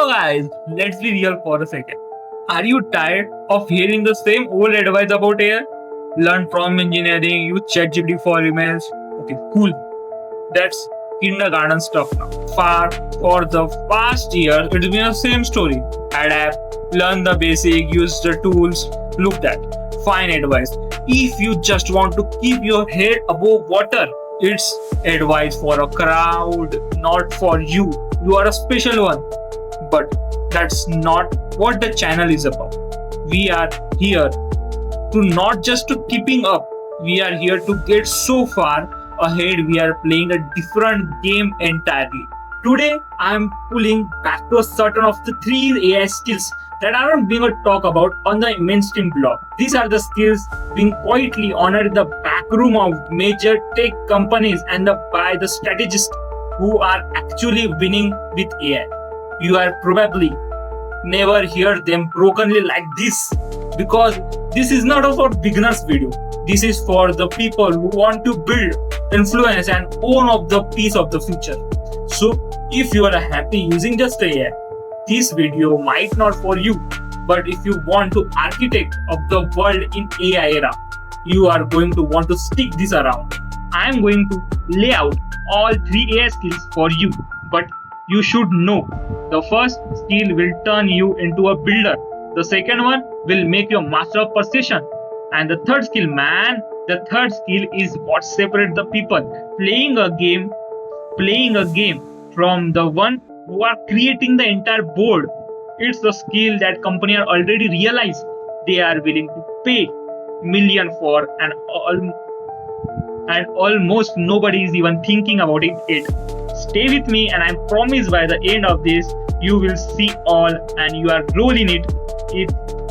So guys, let's be real for a second. Are you tired of hearing the same old advice about AI? Learn from engineering, use ChatGPT for emails. Okay, cool. That's kindergarten stuff now. For the past year, it's been the same story. Adapt, learn the basic, use the tools. Look that. Fine advice. If you just want to keep your head above water, it's advice for a crowd, not for you. You are a special one. But that's not what the channel is about. We are here to not just to keeping up. We are here to get so far ahead. We are playing a different game entirely. Today, I am pulling back to a certain of the 3 AI skills that aren't being talked about on the mainstream blog. These are the skills being quietly honored in the back room of major tech companies and by the strategists who are actually winning with AI. You are probably never hear them brokenly like this, because this is not about beginners video. This is for the people who want to build, influence and own of the piece of the future. So if you are happy using just AI, this video might not for you. But if you want to architect of the world in AI era, you are going to want to stick this around. I am going to lay out all 3 AI skills for you, but you should know. The first skill will turn you into a builder. The second one will make you a master of precision. And the third skill, is what separates the people playing a game from the one who are creating the entire board. It's the skill that companies are already realized they are willing to pay million for, and almost nobody is even thinking about it. Stay with me, and I promise by the end of this, you will see all, and you are rolling it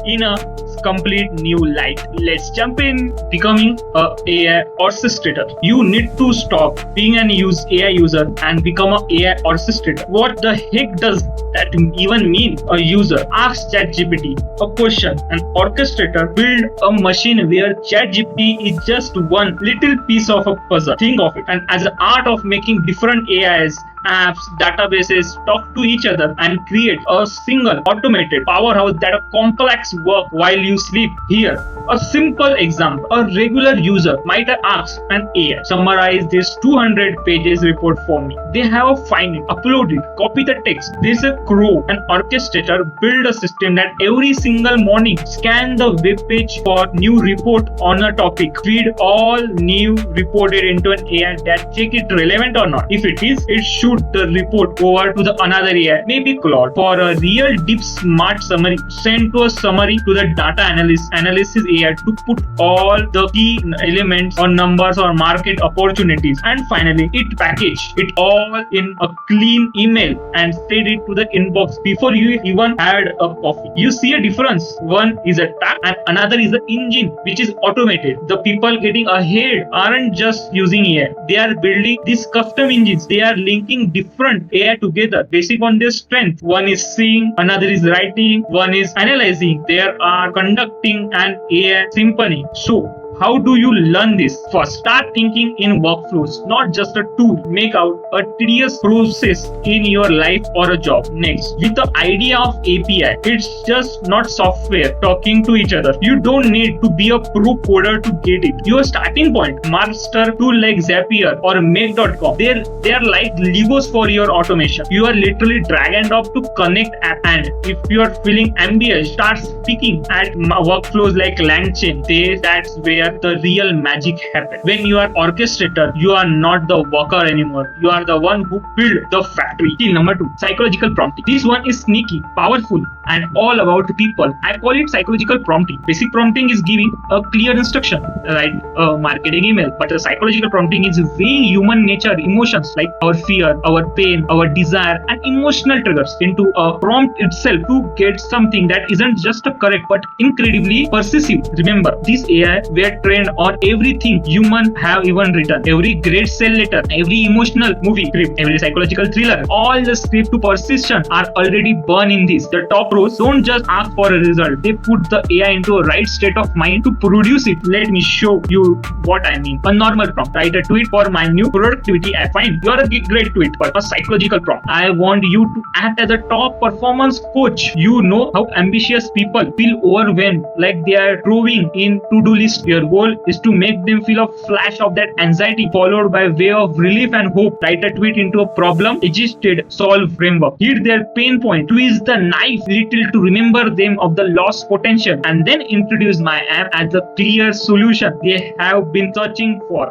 in a complete new light. Let's jump in. Becoming a AI orchestrator. You need to stop being an AI user and become an AI orchestrator. What the heck does that even mean? A user asks ChatGPT a question. An orchestrator build a machine where ChatGPT is just one little piece of a puzzle. Think of it, and as an art of making different AIs, apps, databases talk to each other and create a single automated powerhouse that a complex work while you sleep. Here, a simple example. A regular user might ask an AI, summarize this 200 pages report for me. They have find it, upload it, copy the text. There's a crow, an orchestrator build a system that every single morning scan the web page for new report on a topic, feed all new reported into an AI that check it relevant or not. If it is, it should the report over to the another AI, maybe Claude, for a real deep smart summary. Send to a summary to the data analysis AI to put all the key elements or numbers or market opportunities, and finally it package it all in a clean email and send it to the inbox before you even had a coffee. You see a difference. One is a task and another is an engine which is automated. The people getting ahead aren't just using AI, they are building these custom engines. They are linking different AI together basic on their strength. One is seeing, another is writing, one is analyzing. They are conducting an AI symphony. So how do you learn this? First, start thinking in workflows, not just a tool. Make out a tedious process in your life or a job. Next, with the idea of API, it's just not software talking to each other. You don't need to be a pro coder to get it. Your starting point, master tool like Zapier or Make.com, they're like Legos for your automation. You are literally drag and drop to connect app. And if you are feeling ambitious, start speaking at workflows like LangChain. That's where the real magic happens. When you are orchestrator, you are not the worker anymore. You are the one who built the factory. Skill number 2, psychological prompting. This one is sneaky, powerful, and all about people. I call it psychological prompting. Basic prompting is giving a clear instruction, right? A marketing email. But the psychological prompting is way human nature, emotions like our fear, our pain, our desire, and emotional triggers into a prompt itself to get something that isn't just a correct but incredibly persuasive. Remember, this AI were trained on everything human have even written. Every great sell letter, every emotional movie script, every psychological thriller, all the script to persistence are already burned in this. The top pros don't just ask for a result. They put the AI into a right state of mind to produce it. Let me show you what I mean. A normal prompt. Write a tweet for my new productivity app. Fine. You're a great tweet, but a psychological prompt. I want you to act as a top performance coach. You know how ambitious people feel overwhelmed, like they are drawing in to-do list. Your goal is to make them feel a flash of that anxiety followed by way of relief and hope. Write a tweet into a problem existed solve framework. Hit their pain point. Twist the knife little to remember them of the lost potential, and then introduce my app as the clear solution they have been searching for.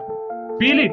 Feel it.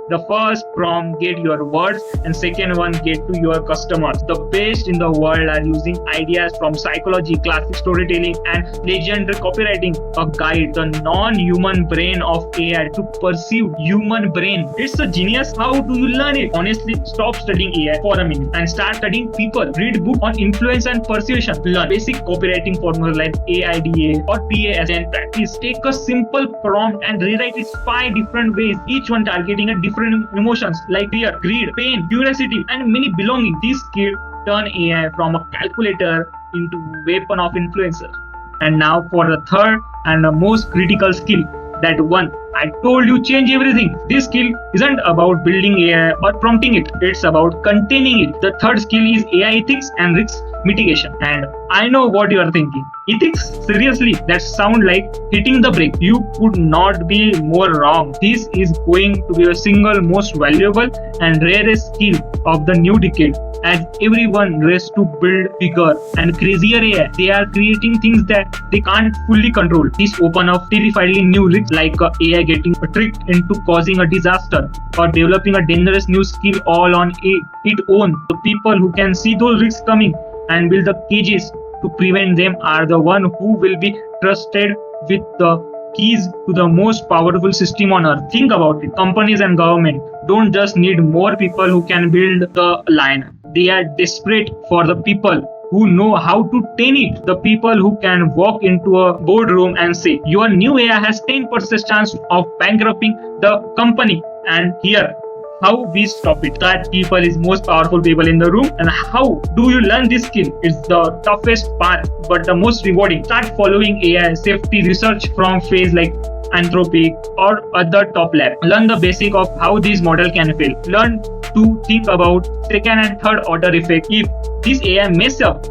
The first prompt get your words and second one get to your customers. The best in the world are using ideas from psychology, classic storytelling and legendary copywriting. A guide, the non-human brain of AI to perceive human brain. It's a genius. How do you learn it? Honestly, stop studying AI for a minute and start studying people. Read book on influence and persuasion. Learn basic copywriting formulas like AIDA or PAS and practice. Take a simple prompt and rewrite it 5 different ways, each one targeting a different emotions like fear, greed, pain, curiosity, and many belonging. This skill turn AI from a calculator into weapon of influencer. And now for the third and the most critical skill, that one I told you change everything. This skill isn't about building AI or prompting it. It's about containing it. The third skill is AI ethics and risk mitigation. And I know what you are thinking. Ethics? Seriously, that sound like hitting the brake. You could not be more wrong. This is going to be the single most valuable and rarest skill of the new decade. As everyone races to build bigger and crazier AI, they are creating things that they can't fully control. This open up terrifyingly new risks like AI getting tricked into causing a disaster or developing a dangerous new skill all on its own. The people who can see those risks coming and build the cages to prevent them are the one who will be trusted with the keys to the most powerful system on earth. Think about it. Companies and government don't just need more people who can build the line. They are desperate for the people who know how to tame it. The people who can walk into a boardroom and say, your new AI has 10% chance of bankrupting the company, and here how we stop it. That people is most powerful people in the room. And how do you learn this skill? It's the toughest part but the most rewarding. Start following AI safety research from phase like Anthropic or other top lab. Learn the basic of how this model can fail. Learn to think about second and third order effect. If this AI mess up,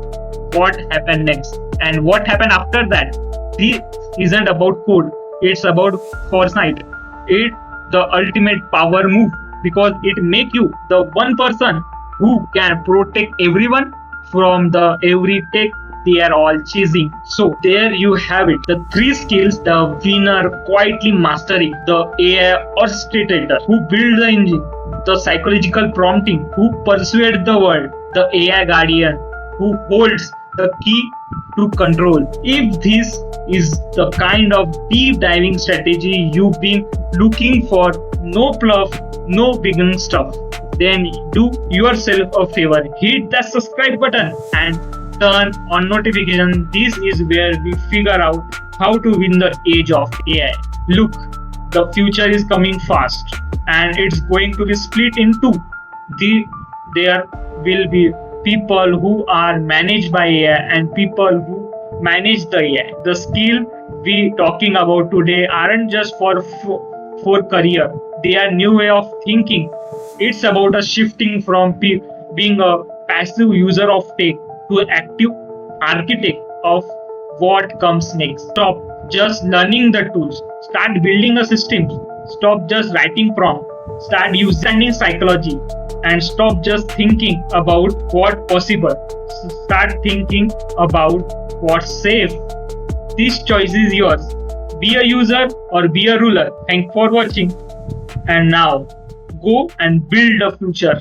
what happened next and what happened after that? This isn't about code. It's about foresight. It's the ultimate power move, because it make you the one person who can protect everyone from the every tech they are all chasing. So there you have it. The 3 skills the winner quietly mastering: the AI orchestrator who build the engine, the psychological prompting who persuade the world, the AI guardian who holds the key to control. If this is the kind of deep diving strategy you've been looking for, no fluff, no beginning stuff, then do yourself a favor. Hit that subscribe button and turn on notification. This is where we figure out how to win the age of AI. Look, the future is coming fast and it's going to be split into there will be people who are managed by AI and people who manage the AI. The skill we talking about today aren't just for career. They are new way of thinking. It's about a shifting from being a passive user of tech to an active architect of what comes next. Stop just learning the tools. Start building a system. Stop just writing prompt. Start using psychology. And stop just thinking about what's possible. Start thinking about what's safe. This choice is yours. Be a user or be a ruler. Thanks for watching. And now, go and build a future.